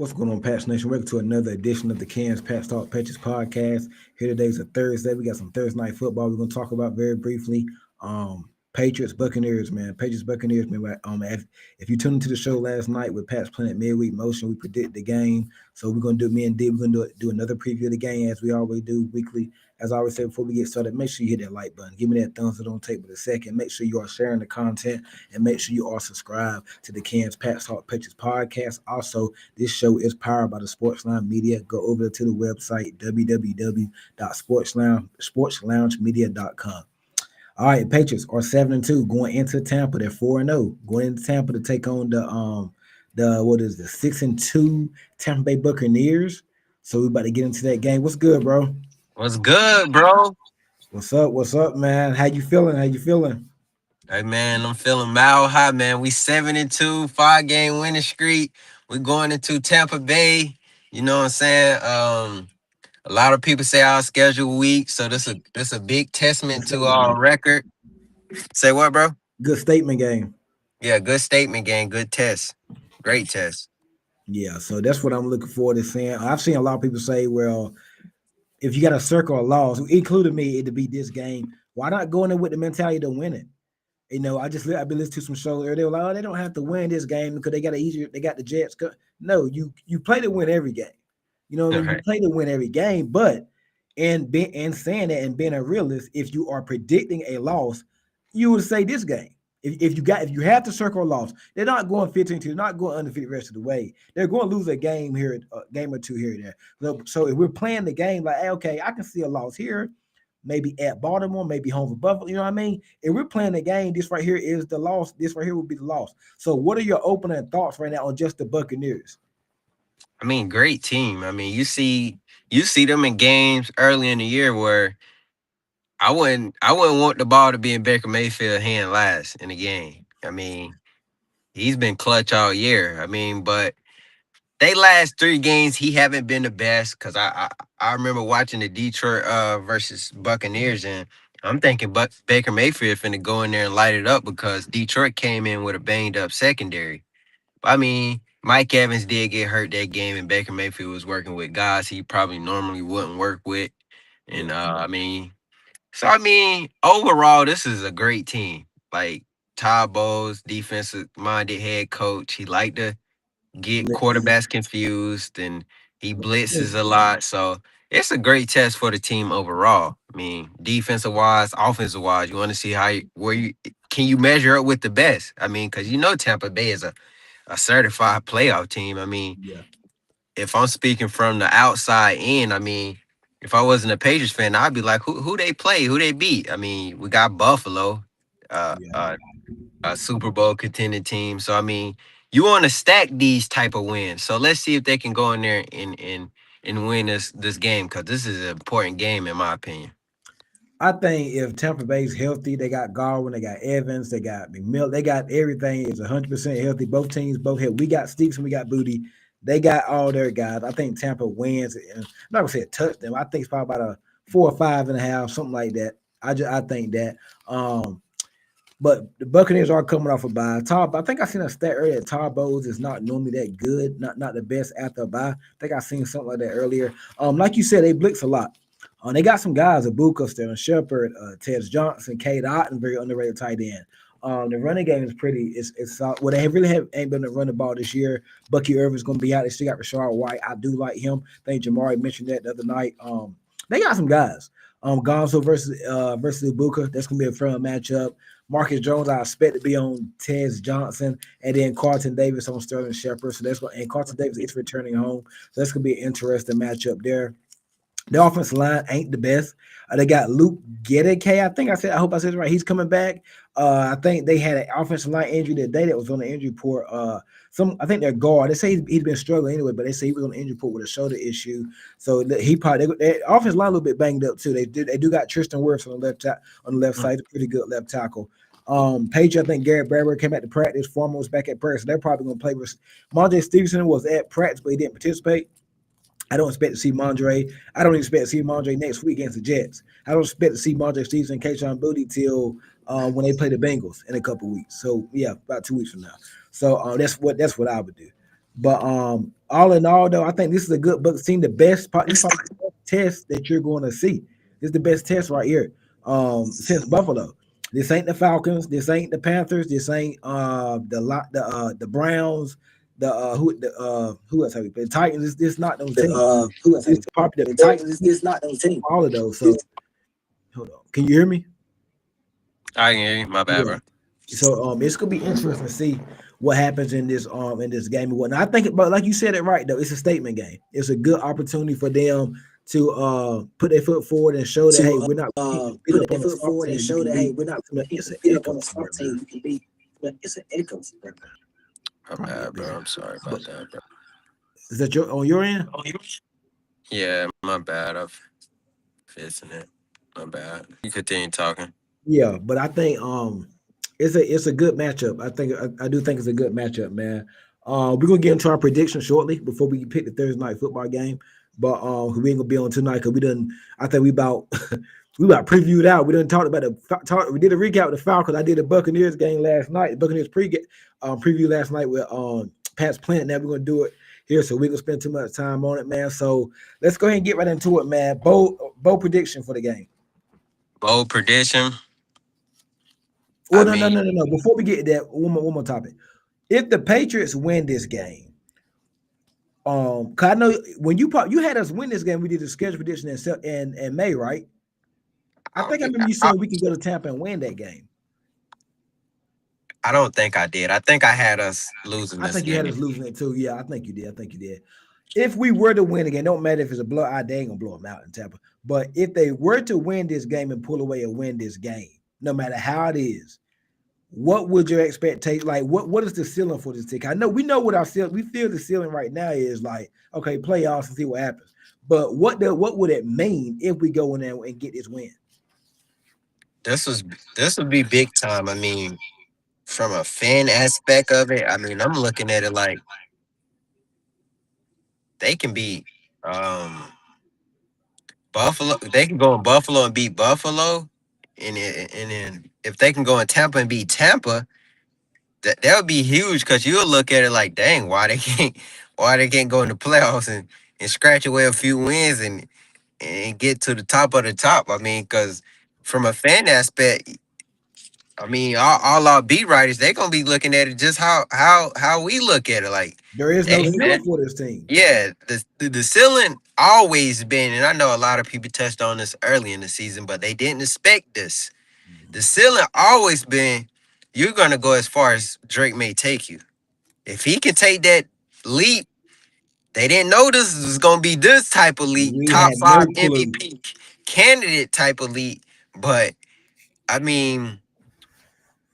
What's going on, Patch Nation? Welcome to another edition of the Cans Patch Talk Patches podcast. Here today's a Thursday. We got some Thursday night football we're going to talk about very briefly. Patriots, Buccaneers, man. Patriots, Buccaneers, man. If you tuned into the show last night with Pat's Planet Midweek Motion, we predict the game. So we're going to do, me and D, we're going to do another preview of the game as we always do weekly. As I always say before we get started, make sure you hit that like button. Give me that thumbs up. Don't take but a second. Make sure you are sharing the content and make sure you are subscribed to the Cans Patch Talk Patches podcast. Also, this show is powered by the Sportsline Media. Go over to the website, www.sportsloungemedia.com. All right, Patriots are 7-2 going into Tampa. They're 4-0 going into Tampa to take on the 6-2 Tampa Bay Buccaneers. So we about to get into that game. What's good, bro? What's good, bro? What's up? What's up, man? How you feeling? How you feeling? Hey man, I'm feeling mild high, man. We 7-2, 5-game winning streak. We going into Tampa Bay. You know what I'm saying? A lot of people say our schedule weak, so this a big Good testament to statement our game. record. Say what, bro? Good statement game. Yeah, good statement game, good test. Great test. Yeah, so that's what I'm looking forward to seeing. I've seen a lot of people say, well, if you got a circle of laws, including me, to beat this game, why not go in there with the mentality to win it? I've been listening to some shows earlier. They were like, oh, they don't have to win this game because they got the Jets. No, you play to win every game. You know what I All mean? You right. play to win every game, but and saying that and being a realist, if you are predicting a loss, you would say this game. If you have to circle a loss, they're not going 15-2, they're not going undefeated the rest of the way. They're going to lose a game here, a game or two here and there. So if we're playing the game like, hey, okay, I can see a loss here, maybe at Baltimore, maybe home for Buffalo. You know what I mean? If we're playing the game, this right here is the loss. This right here will be the loss. So, what are your opening thoughts right now on just the Buccaneers? I mean, great team. I mean, you see them in games early in the year where I wouldn't want the ball to be in Baker Mayfield's hand last in the game. I mean, he's been clutch all year. I mean, but they last 3 games, he haven't been the best. Cause I remember watching the Detroit versus Buccaneers, and I'm thinking Baker Mayfield finna go in there and light it up because Detroit came in with a banged up secondary. I mean, Mike Evans did get hurt that game, and Baker Mayfield was working with guys he probably normally wouldn't work with. And Yeah. overall, this is a great team. Like Todd Bowles, defensive minded head coach. He liked to get Blitz. quarterbacks confused and he blitzes a lot. So it's a great test for the team overall. I mean, defensive wise, offensive wise, you want to see where you can you measure up with the best. I mean, because Tampa Bay is a certified playoff team. I mean, Yeah. if I'm speaking from the outside in, I mean, if I wasn't a Patriots fan, I'd be like, who they play, who they beat. I mean, we got Buffalo, uh, Yeah. uh, a Super Bowl contending team. So I mean, you want to stack these type of wins. So let's see if they can go in there and win this game because this is an important game in my opinion. I think if Tampa Bay's healthy, they got Garwin, they got Evans, they got McMillan, they got everything is 100% healthy. Both teams, both healthy. We got Steaks and we got Booty. They got all their guys. I think Tampa wins. I'm not gonna say a touchdown. I think it's probably about a 4 or 5.5, something like that. I think that. But the Buccaneers are coming off a bye. I think I seen a stat earlier that Todd Bowles is not normally that good, not the best after a bye. I think I seen something like that earlier. Like you said, they blitz a lot. They got some guys, Abuka, Sterling Shepard, Ted Johnson, Cade Otton, very underrated tight end. The running game is pretty. It's solid. Well, they really ain't been to run the ball this year. Bucky Irvin's going to be out. They still got Rashard White. I do like him. I think Jamari mentioned that the other night. They got some guys. Gonzo versus Ibuka. That's gonna be a fun matchup. Marcus Jones, I expect to be on Tez Johnson, and then Carlton Davis on Sterling Shepard. So that's what, and Carlton Davis is returning home. So that's gonna be an interesting matchup there. The offensive line ain't the best. They got Luke Gedeke. I hope I said it right. He's coming back. I think they had an offensive line injury today that was on the injury report. I think their guard. They say he's been struggling anyway, but they say he was on the injury report with a shoulder issue. So he probably their offensive line a little bit banged up too. They do got Tristan Wirfs on the left side. He's a pretty good left tackle. Patriot, I think Garrett Bradbury came back to practice. Foreman was back at practice. So they're probably going to play with Monte Stevenson was at practice, but he didn't participate. I don't expect to see Mondre. I don't expect to see Mondre next week against the Jets. I don't expect to see Mondre Stevenson and Kayshon Boutte till when they play the Bengals in a couple weeks. So yeah, about 2 weeks from now. So that's what I would do. But all in all, though, I think this is a good Bucks team. The best part, this is probably the best test that you're going to see. This is the best test right here. Since Buffalo, this ain't the Falcons, this ain't the Panthers, this ain't the Browns, who else have we played? The Titans. This not those teams. Who else have This you is probably The the best Titans? team This not those of team. all of those. So hold on, can you hear me? I can hear you. My bad, Yeah. bro. So it's gonna be interesting to see what happens in this game and whatnot. I think, but like you said it right though, it's a statement game. It's a good opportunity for them to put their foot forward and show that hey, we're not we can't just beat Put up their on a foot soft forward and team. You show can that hey, beat. we're not It's an beat up echo on a somewhere, soft team. man. You can beat. It's an echo somewhere. My Probably bad, up there. bro. I'm sorry But about that, bro. is that your on your end? Yeah, my bad. I'm fixing it. My bad. You continue talking. Yeah, but I think it's a good matchup. I do think it's a good matchup, man. We're gonna get into our prediction shortly before we pick the Thursday night football game. But we ain't gonna be on tonight because we done. I think we about we about previewed out. We done talked about we did a recap of the Falcons. I did a Buccaneers game last night. The Buccaneers preview last night with Pat's Plant. Now we're gonna do it here, so we gonna spend too much time on it, man. So let's go ahead and get right into it, man. Bold prediction for the game. Bold prediction. I Well, no, no, mean, no, no, no. Before we get to that, one more topic. If the Patriots win this game, cause I know when you had us win this game, we did a schedule prediction in May, right? I I, think I remember you saying we could go to Tampa and win that game. I don't think I did. I think I had us losing I this think you had us game. losing it too. Yeah, I think you did. I think you did. If we were to win again, don't matter if it's a blowout, they ain't gonna blow them out in Tampa. But if they were to win this game and pull away and win this game, no matter how it is, what would your expectation like? What is the ceiling for this team? I know we know what our ceiling. We feel the ceiling right now is like okay, playoffs and see what happens. But what would it mean if we go in there and get this win? This was this would be big time. I mean, from a fan aspect of it, I mean, I'm looking at it like they can beat um Buffalo. They can go in Buffalo and beat Buffalo, and then if they can go in Tampa and beat Tampa, that would be huge because you'll look at it like, dang, why they can't go in the playoffs and scratch away a few wins and get to the top of the top. I mean, because from a fan aspect, I mean, all our beat writers, they're gonna be looking at it just how we look at it. Like, There is no dang, ceiling man. for this team. Yeah, the ceiling always been, and I know a lot of people touched on this early in the season, but they didn't expect this. The ceiling always been you're gonna go as far as Drake may take you. If he can take that leap, they didn't know this was gonna be this type of leap, We top had five no clue. MVP candidate type of leap. But I mean,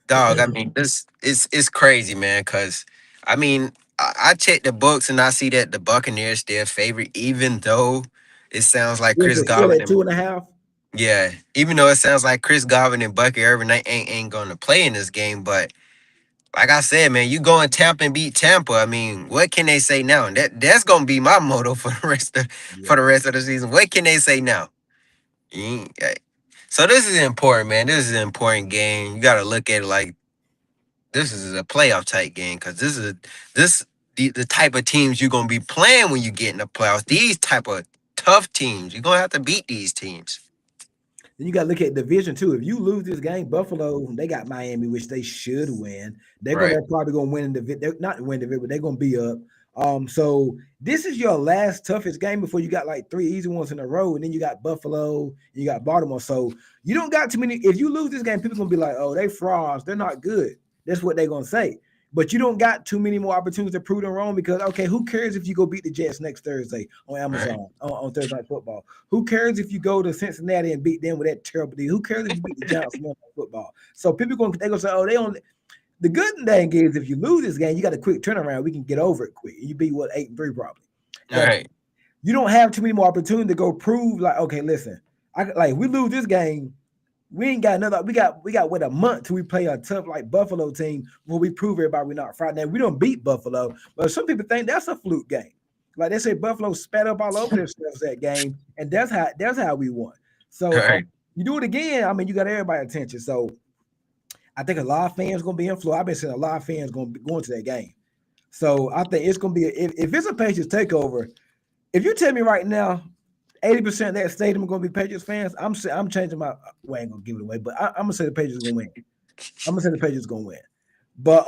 dog, I mean, this it's crazy, man. Cause I mean, I check the books and I see that the Buccaneers still favorite, even though it sounds like Was Chris it still Godwin at and 2.5? yeah, even though it sounds like Chris Godwin and Bucky Irvin ain't gonna play in this game, but like I said, man, you go in Tampa and beat Tampa. I mean, what can they say now? That's gonna be my motto for Yeah. the rest of the season. What can they say now? So this is important, man. This is an important game. You got to look at it like this is a playoff type game because this the type of teams you're gonna be playing when you get in the playoffs. These type of tough teams, you're gonna have to beat these teams. Then you got to look at division too. If you lose this game, Buffalo they got Miami, which they should win. Right. They're probably gonna win in the they're not win the but they're gonna be up. So this is your last toughest game before you got like three easy ones in a row, and then you got Buffalo, you got Baltimore. So you don't got too many. If you lose this game, people gonna be like, "Oh, they frauds. They're not good." That's what they're gonna say. But you don't got too many more opportunities to prove them wrong because okay, who cares if you go beat the Jets next Thursday on Right. Amazon on Thursday Night Football? Who cares if you go to Cincinnati and beat them with that terrible deal? Who cares if you beat the Giants on football? So people gonna say, oh, they only the good thing is if you lose this game, you got a quick turnaround. We can get over it quick. You beat what 8-3 probably, but Right. you don't have too many more opportunities to go prove like okay, listen, like we lose this game, we ain't got another. We got what a month till we play a tough like Buffalo team where we prove everybody we're not Friday. Now we don't beat Buffalo, but some people think that's a fluke game. Like they say, Buffalo spat up all over themselves that game, and that's how we won. So Right. you do it again. I mean, you got everybody attention. So I think a lot of fans gonna be influenced. I've been seeing a lot of fans going to that game. So I think it's gonna be if it's a Patriots takeover. If you tell me right now, 80% of that stadium are gonna be Patriots fans, I'm changing my. Well, I ain't gonna give it away, but I'm gonna say the Patriots are gonna win. I'm gonna say the Patriots gonna win. But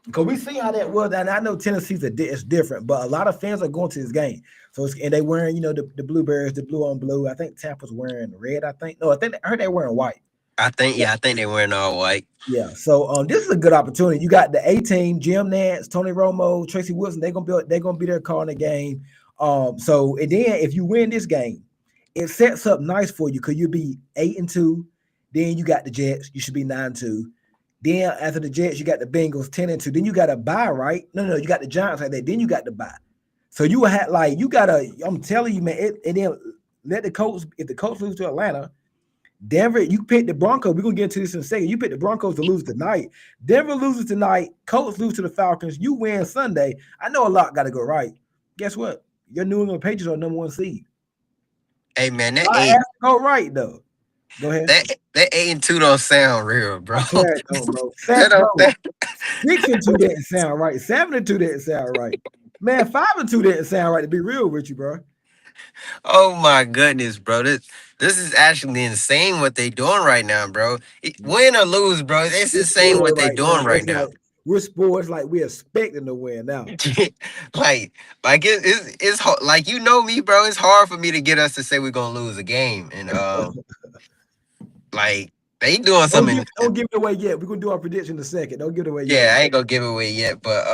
because we see how that was, and I know Tennessee's it's different, but a lot of fans are going to this game. So and they wearing, the blueberries, the blue on blue. I think Tampa's wearing red. I think I heard they're wearing white. I think they wearing all white. Yeah. So this is a good opportunity. You got the A team, Jim Nance, Tony Romo, Tracy Wilson. They're gonna be there calling the game. So and then if you win this game, it sets up nice for you because you'll be 8-2. Then you got the Jets. You should be 9-2. Then after the Jets, you got the Bengals 10-2. Then you got a bye, right? No, you got the Giants like that. Then you got the bye. So you will have I'm telling you, man, and then let the Colts, if the Colts lose to Atlanta, Denver, you pick the Broncos. We're gonna get into this in a second. You pick the Broncos to lose tonight. Denver loses tonight, Colts lose to the Falcons, you win Sunday. I know a lot gotta go right. Guess what? Your New England Patriots are number one seed. Hey man, I have to go right though. Go ahead. that 8-2 don't sound real, bro. I swear it don't, bro. That don't, Bro. 6-2 didn't sound right. 7-2 didn't sound right. Man, 5-2 didn't sound right, to be real with you, bro. oh my goodness, bro. This is actually insane what they doing right now, bro. Win or lose, bro. It's We're insane what spoiled they right now. doing right It's now. like we're spoiled. It's like we're expecting to win now. It's hard, like me, bro. It's hard for me to get us to say we're gonna lose a game, and like they doing something. Don't give it away yet. We're gonna do our prediction in a second. Don't give it away Yeah, yet. I ain't gonna give it away yet, but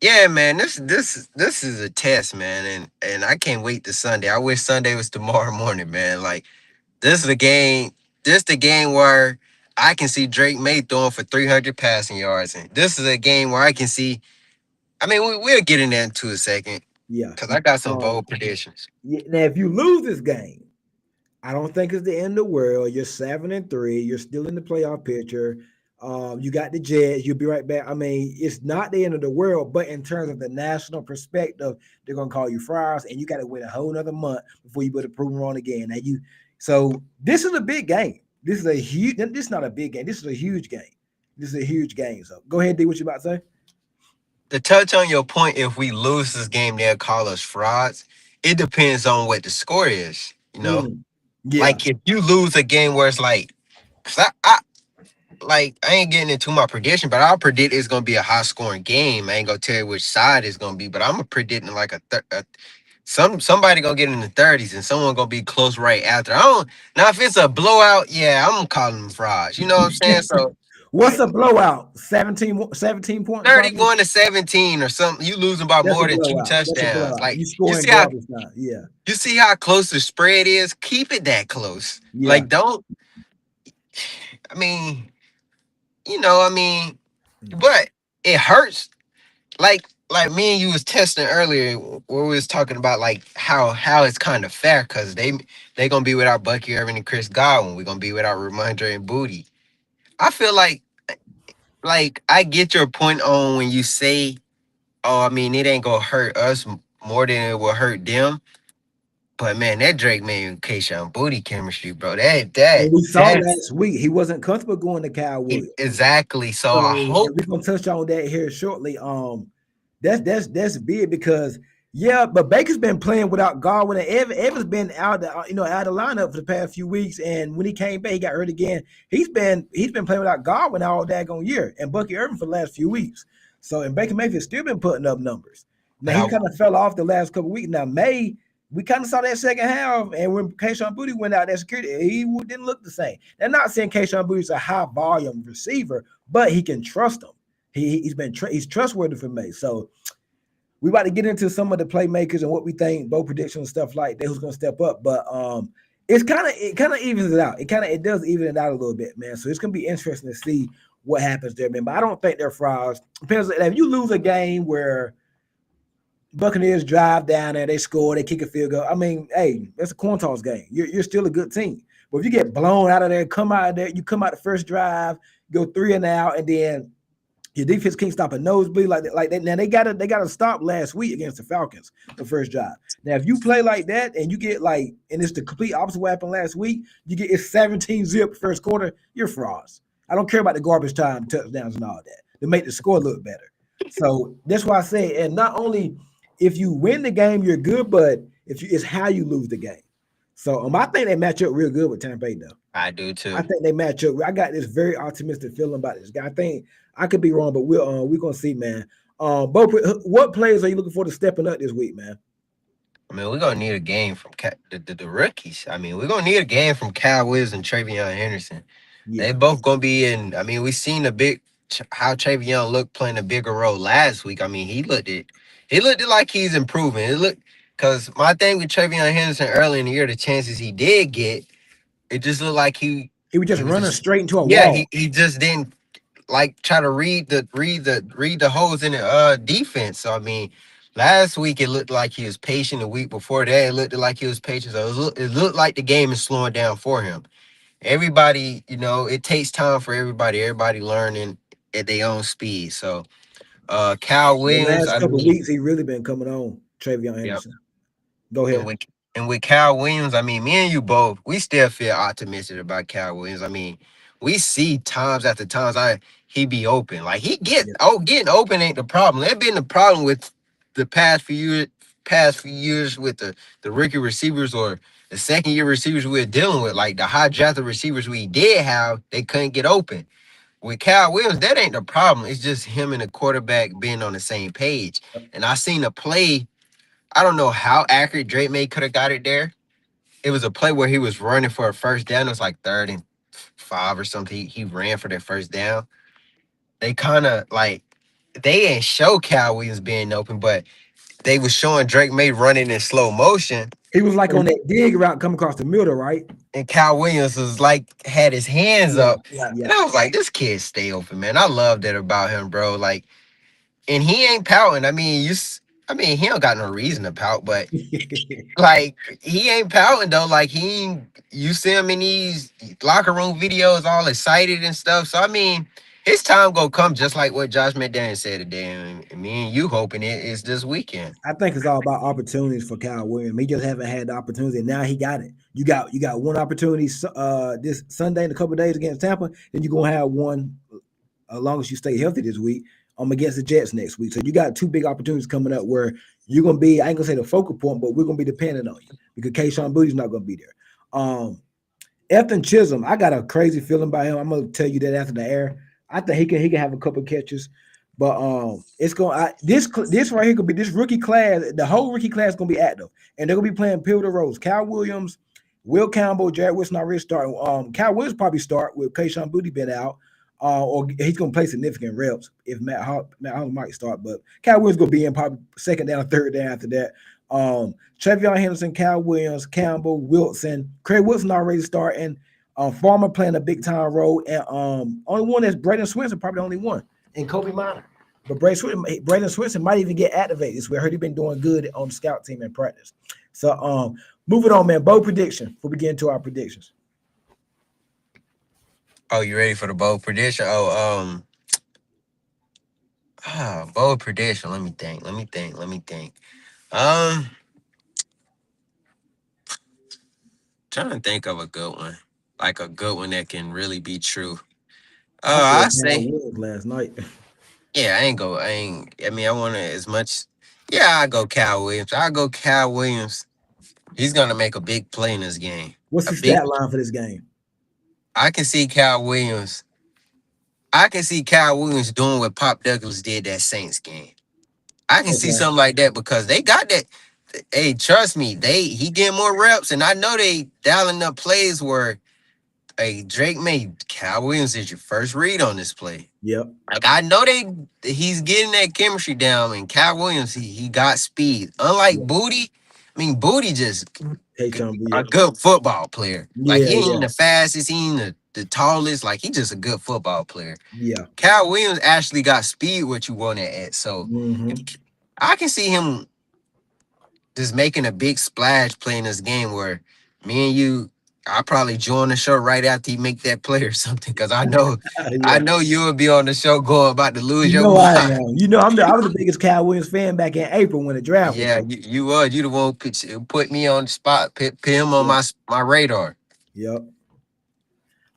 yeah, man, this is a test, man, and I can't wait to Sunday. I wish Sunday was tomorrow morning, man. Like this is the game. This the game where I can see Drake May throwing for 300 passing yards, and this is a game where I can see. I mean, we'll get in there into a second Yeah. because I got some bold predictions. Yeah. Now, if you lose this game, I don't think it's the end of the world. You're 7-3. You're still in the playoff picture. You got the Jets. You'll be right back. I mean, it's not the end of the world, but in terms of the national perspective, they're gonna call you Friars, and you got to wait a whole another month before you put a prove them wrong again. So this is a big game. This is a huge. This is not a big game. This is a huge game. This is a huge game. So go ahead, D. What you about to say? To touch on your point, if we lose this game, they'll call us frauds. It depends on what the score is. Yeah. Like if you lose a game where it's like, cause I ain't getting into my prediction, but I'll predict it's gonna be a high scoring game. I ain't gonna tell you which side it's gonna be, but I'm predicting like somebody gonna get in the 30s and someone gonna be close right after. I don't now if it's a blowout, yeah, I'm calling them frauds. You know what I'm saying? So What's a blowout? 17 points, 30 probably? going to 17 or something. You losing by That's a more than 2 blowout. That's a touchdowns. blowout. Like You you scoring see how garbage time. Yeah. you see how close the spread is. Keep it that close. Yeah. Like don't. I mean, I mean, but it hurts. Like me and you was testing earlier where we was talking about like how it's kind of fair because they gonna be without Bucky Irvin and Chris Godwin. We're gonna be without Ramondre and Booty. I feel like I get your point on when you say, oh, I mean it ain't gonna hurt us more than it will hurt them. But man, that Drake May and Kayshawn Booty chemistry, bro. And we saw That's last week he wasn't comfortable going to Kyle Williams. exactly. So I So hope. and we're gonna touch on that here shortly. That's big because but Baker's been playing without Godwin and Evans been out of out of lineup for the past few weeks. And when he came back, he got hurt again. He's been playing without Godwin all daggone year and Bucky Irvin for the last few weeks. So and Baker Mayfield still been putting up numbers. Now he kind of fell off the last couple of weeks. Now we kind of saw that second half, and when Kayshawn Booty went out, that security he didn't look the same. They're not saying Kayshawn Booty's a high volume receiver, but he can trust him. He's trustworthy for me. So we about to get into some of the playmakers and what we think, bold predictions and stuff like that. Who's going to step up? But it kind of evens it out. It does even it out a little bit, man. So it's going to be interesting to see what happens there, man. But I don't think they're frauds. Depends if you lose a game where Buccaneers drive down there, they score, they kick a field goal. I mean, hey, that's a coin toss game. You're still a good team. But if you get blown out of there, come out of there, you come out the first drive, go 3 and out, and then your defense can't stop a nosebleed like that. Now they got to stop last week against the Falcons, the first drive. Now, if you play like that and you get and it's the complete opposite what happened last week, it's 17-0 first quarter, you're frauds. I don't care about the garbage time touchdowns and all that to make the score look better. So that's why I say, and not only if you win the game, you're good, but if you, it's how you lose the game. So I think they match up real good with Tampa Bay, though. I do I too. think they match up. I got this very optimistic feeling about this guy. I think I could be wrong, but we're gonna see, man. Bo, what players are you looking for to stepping up this week, man? I mean, we're gonna need a game from the rookies. I mean, we're gonna need a game from Kyle Williams and Travion Henderson. They Yeah, both gonna be in. I mean, we seen the big how Travion looked playing a bigger role last week. I mean, he looked it like he's improving. It looked because my thing with Travion Henderson early in the year, the chances he did get, it just looked like he was just he was running just straight into a yeah wall. he just didn't like try to read the holes in the defense. So I mean, last week it looked like he was patient. The week before that, it looked like he was patient. So it looked like the game is slowing down for him. Everybody, it takes time for everybody. Everybody learning at their own speed. So Cal The Williams, last I couple of mean, weeks, he really been coming on. Travion yeah, Henderson. Go And ahead. with and with Cal Williams, I mean, me and you both, we still feel optimistic about Cal Williams. I mean, we see times after times he be open. Like Yeah. getting open ain't the problem. That been the problem with the past few years with the rookie receivers or the second year receivers we're dealing with. Like the high drafted receivers we did have, they couldn't get open. With Cal Williams, that ain't the problem. It's just him and the quarterback being on the same page. And I seen a play. I don't know how accurate Drake May could have got it there. It was a play where he was running for a first down. It was like 3rd and 5 or something. He ran for that first down. They kind of like they didn't show Cal Williams being open, but they was showing Drake May running in slow motion. He was like on And, that dig route coming across the middle, right? and Cal Williams was like had his hands Yeah, up. yeah. And I was like, this kid stay open, man. I love that about him, bro. Like, and he ain't pouting. I mean, I mean, he don't got no reason to pout, but like he ain't pouting though. Like you see him in these locker room videos, all excited and stuff. So I mean, his time gonna come just like what Josh McDaniels said today. And me and you hoping it is this weekend. I think it's all about opportunities for Kyle Williams. He just haven't had the opportunity, and now he got it. You got one opportunity this Sunday in a couple of days against Tampa, then you're gonna have one as long as you stay healthy this week. Against the Jets next week. So you got two big opportunities coming up where you're gonna be. I ain't gonna say the focal point, but we're gonna be dependent on you because Kayshawn Booty's not gonna be there. Ethan Chisholm, I got a crazy feeling about him. I'm gonna tell you that after the air. I think he can have a couple catches, but it's going this right here could be this rookie class. The whole rookie class is gonna be active, and they're gonna be playing pivotal roles. Cal Williams, Will Campbell, Jared Wilson already starting. Cal Williams probably start with Kayshawn Booty been out, or he's gonna play significant reps if Matt Hall might start, but Cal Williams gonna be in probably second down, third down after that. Travion Henderson, Cal Williams, Campbell, Wilson, Craig Wilson already starting. Farmer playing a big time role, and only one that's Braden Swinson, probably the only one, and Kobe Minor. But Braden Swinson might even get activated. We heard he been doing good on the scout team in practice. So moving on, man. Bold prediction before we get into our predictions. Oh, you ready for the bold prediction? Bold prediction. Let me think. Um, Trying to think of a good one, like a good one that can really be true. I said I Cal say. Williams last night. Yeah, I mean, I want to as much. Yeah, I go Cal Williams. I go Cal Williams. He's gonna make a big play in this game. What's A the big. stat line for this game? I can see Cal Williams. I can see Cal Williams doing what Pop Douglas did that Saints game. I can see Okay. something like that because they got that. Hey, trust me, he getting more reps, and I know they dialing up plays where hey Drake made Cal Williams is your first read on this play. Yep. Like I know he's getting that chemistry down, and Cal Williams he got speed. Unlike Yep. Booty, I mean Booty just Hey, Sean B. a Yep. good football player. Like Yeah. he ain't Yeah. the fastest, he ain't the tallest. Like he just a good football player. Yeah. Cal Williams actually got speed what you want it at. So if, Mm-hmm. I can see him just making a big splash playing this game where me and you, I probably join the show right after he make that play or something. Cause I Yeah. know you will be on the show going about to lose You your know I mind. am. I was the biggest Cal Williams fan back in April when the draft was. Yeah, you the one put me on the spot, put him on Yeah. my radar. Yep.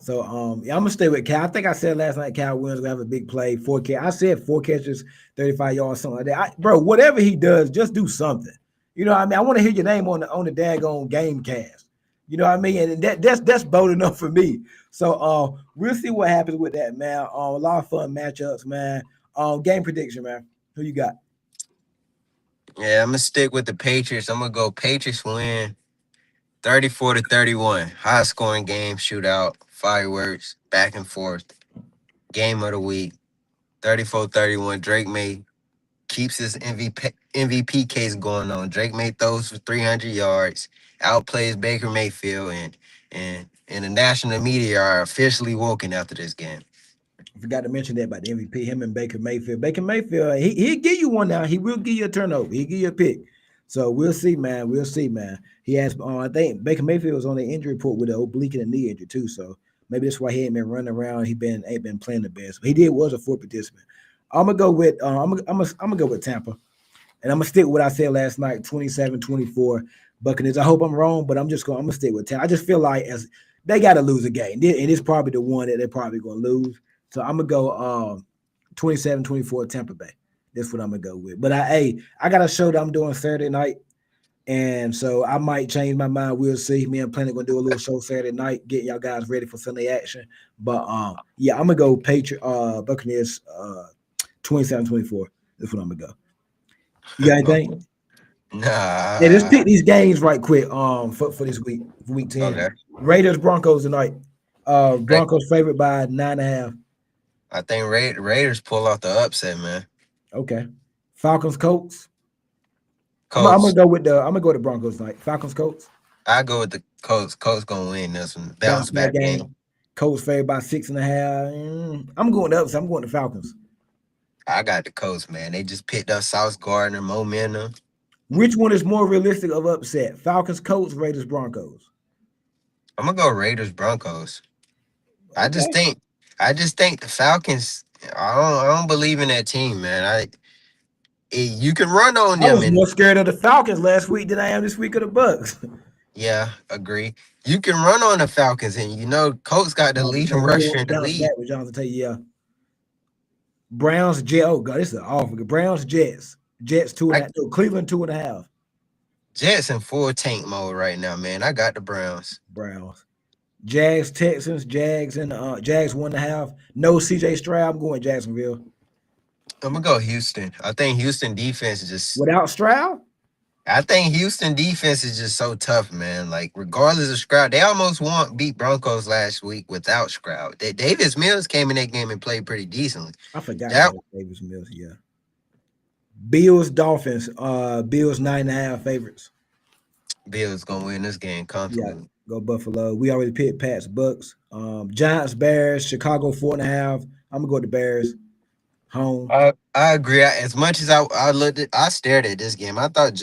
So yeah, I'm gonna stay with Cal. I think I said last night Cal Williams gonna have a big play, 4K. I said 4 catches, 35 yards, something like that. Bro, whatever he does, just do something. You know what I mean? I want to hear your name on the daggone game cast. You know what I mean? And that's bold enough for me. So we'll see what happens with that, man. A lot of fun matchups, man. Game prediction, man. Who you got? Yeah, I'm gonna stick with the Patriots. I'm gonna go Patriots win 34-31. High scoring game, shootout, fireworks, back and forth. Game of the week. 34-31. Drake May keeps his MVP case going on. Drake May throws for 300 yards, outplays Baker Mayfield, and the national media are officially woken after this game. I forgot to mention that about the MVP, him and Baker Mayfield. Baker Mayfield, he'll give you one now. He will give you a turnover. He'll give you a pick. So we'll see, man. We'll see, man. He has, I think Baker Mayfield was on the injury report with an oblique and a knee injury too. So maybe that's why he ain't been running around. He ain't been playing the best. He did was a full participant. I'm gonna go with I'm gonna go with Tampa, and I'm gonna stick with what I said last night, 27-24 Buccaneers. I hope I'm wrong, but I'm gonna stick with Tampa. I just feel like as they got to lose a game, and it's probably the one that they're probably gonna lose. So I'm gonna go 27-24 Tampa Bay. That's what I'm gonna go with. But I got a show that I'm doing Saturday night, and so I might change my mind. We'll see. Me and Planet gonna do a little show Saturday night, get y'all guys ready for Sunday action. But yeah, I'm gonna go Buccaneers 27-24. That's what I'm gonna go. You got anything? Yeah, let's Nah. pick these games right quick. For this week, for week 10. Okay. Raiders Broncos tonight. Ra- Broncos favored by 9.5. I think Raiders pull off the upset, man. Okay. Falcons Colts. I'm gonna Colts. go with the Broncos tonight. Falcons Colts. I go with the Colts. Colts gonna win this one. Bounce Bounce back back game. game. Colts favored by 6.5. I'm going the upset. I'm going to Falcons. I got the Colts, man. They just picked up Sauce Gardner momentum. Which one is more realistic of upset? Falcons Colts, Raiders Broncos. I'm gonna go Raiders Broncos. I just Okay. think I just think the Falcons. I don't believe in that team, man. You can run on I them was and more scared of the Falcons last week than I am this week of the Bucks. yeah, agree. You can run on the Falcons and Colts got the Jonathan leading Taylor, we rusher in won't the bounce back league. with Jonathan Taylor. Yeah. Browns, Jets. Oh god, this is awful. Browns, Jets. Jets two and a I half. No, Cleveland 2.5. Jets in full tank mode right now, man. I got the Browns. Browns. Jags, Texans, Jags and Jags 1.5. No CJ Stroud. I'm going Jacksonville. I'm gonna go Houston. Without Stroud? I think Houston defense is just so tough, man. Like regardless of Stroud, they almost beat Broncos last week without Stroud. Davis Mills came in that game and played pretty decently. I forgot That about Davis Mills. Yeah. Bills, Dolphins. Bills 9.5 favorites. Bills gonna win this game Yeah. comfortably. Go Buffalo. We already picked Pats, Bucks. Giants, Bears, Chicago 4.5. I'm gonna go with the Bears. Home. I agree. As much as I stared at this game. I thought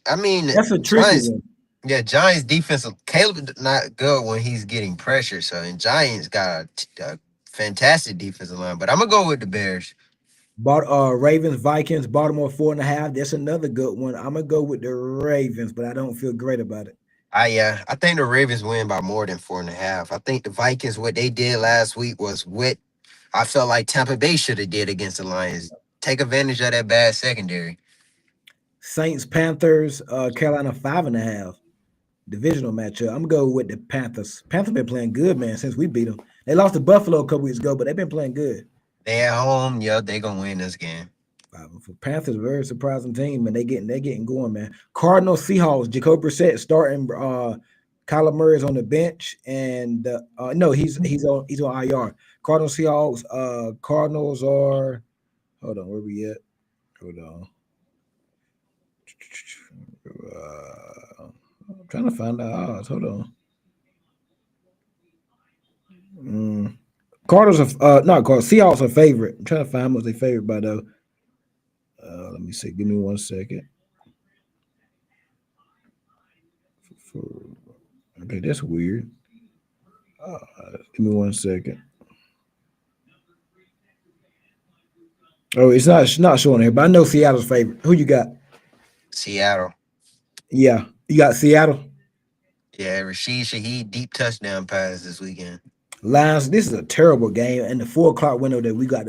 I mean That's a tricky Giants. one. Yeah, Giants defensive. Caleb not good when he's getting pressure. So and Giants got a fantastic defensive line. But I'm gonna go with the Bears. Ravens, Vikings, Baltimore 4.5. That's another good one. I'm gonna go with the Ravens, but I don't feel great about it. I think the Ravens win by more than 4.5. I think the Vikings what they did last week was what I felt like Tampa Bay should have did against the Lions. Take advantage of that bad secondary. Saints, Panthers, Carolina 5.5. Divisional matchup. I'm gonna go with the Panthers. Panthers been playing good, man, since we beat them. They lost to Buffalo a couple weeks ago, but they've been playing good. They at home, yeah, they gonna win this game. For Panthers, very surprising team, and they getting going, man. Cardinals, Seahawks, Jacoby Brissett starting. Kyler Murray is on the bench, and no, he's on IR. Cardinals, Seahawks. Cardinals are. Hold on, where we at? Hold on. I'm trying to find the odds. Hold on. Cardinals are not Cardinals. Seahawks are favorite. I'm trying to find how much they favorite by though. Let me see. Give me 1 second. Okay, that's weird. Give me 1 second. Oh, it's not showing here, but I know Seattle's favorite. Who you got? Seattle. Yeah, you got Seattle. Yeah, Rashid Shaheed deep touchdown pass this weekend. Lions. This is a terrible game, and the 4 o'clock window that we got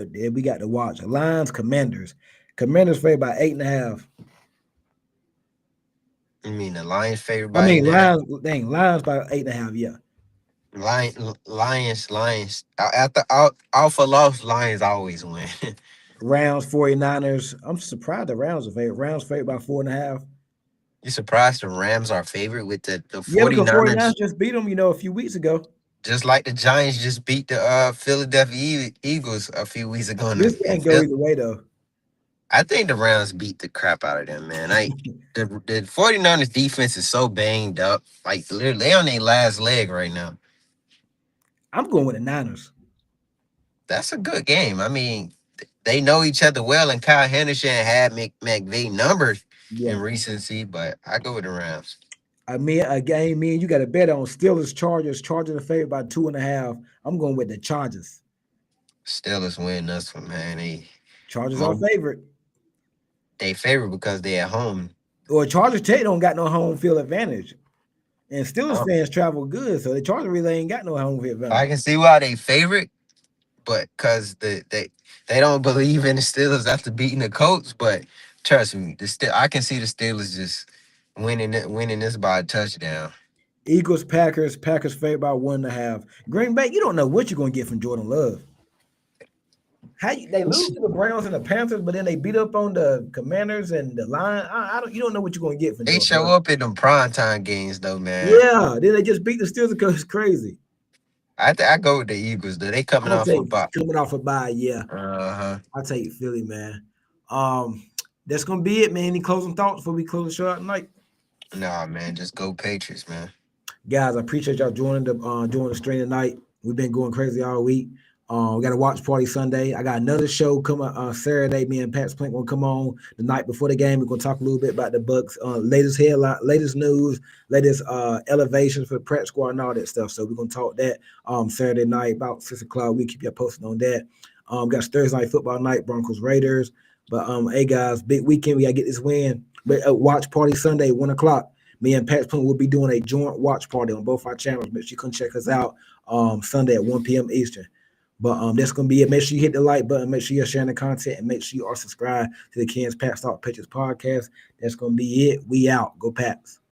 to watch. Lions, Commanders. Commanders favored by 8.5. I mean, the Lions favored I by eight mean, and a half. Lions by 8.5. Yeah. Lions. After Alpha loss, Lions always win. Rams, 49ers. I'm surprised the Rams are favored. Rams favored by 4.5. You surprised the Rams are favorite with the Yeah, because 49ers 49ers, just beat them, a few weeks ago. just like the Giants just beat the Philadelphia Eagles a few weeks ago This in can't go Philly. either way though. I think the Rams beat the crap out of them, man. The 49ers defense is so banged up. Like literally they on their last leg right now. I'm going with the Niners. That's a good game. I mean, they know each other well, and Kyle Henderson had McVay numbers in Yeah. recency, but I go with the Rams. I mean, a game, me and you got to bet on Steelers, Chargers. Chargers are favored by 2.5. I'm going with the Chargers. Steelers win this one, man. Chargers are Mo- favorite. they favorite because they at home. Or Chargers Tech don't got no home field advantage. And Steelers Um, fans travel good, so the Chargers really ain't got no home field I advantage. can see why they favorite, but because they don't believe in the Steelers after beating the Colts. But trust me, I can see the Steelers just winning this by a touchdown. Eagles, Packers favored by 1.5. Green Bay, you don't know what you're going to get from Jordan Love. They lose to the Browns and the Panthers, but then they beat up on the Commanders and the Lions. You don't know what you're going to get from They Jordan show Love. up in them primetime games though, man. Yeah, then they just beat the Steelers because it's crazy. I go with the Eagles though. They I'm coming gonna off take about coming off a bye. Yeah, uh-huh. I'll take Philly, man. Um, that's gonna be it, man. Any closing thoughts before we close the show out tonight? Nah, man, just go Patriots, man. Guys, I appreciate y'all joining the stream tonight. We've been going crazy all week. We got a watch party Sunday. I got another show coming Saturday. Me and Pat Splink gonna come on the night before the game. We're gonna talk a little bit about the Bucks, latest headline, latest news, latest elevations for the prep squad and all that stuff. So we're gonna talk that Saturday night about 6 o'clock. We keep you posted on that. Got Thursday night football night, Broncos Raiders. But hey guys, big weekend. We gotta get this win. But watch party Sunday, 1 o'clock. Me and Pat Splink will be doing a joint watch party on both our channels. Make sure you come check us out Sunday at 1 p.m. Eastern. But that's gonna be it. Make sure you hit the like button, make sure you're sharing the content, and make sure you are subscribed to the Ken's Pat Talk Pictures podcast. That's gonna be it. We out. Go Pats.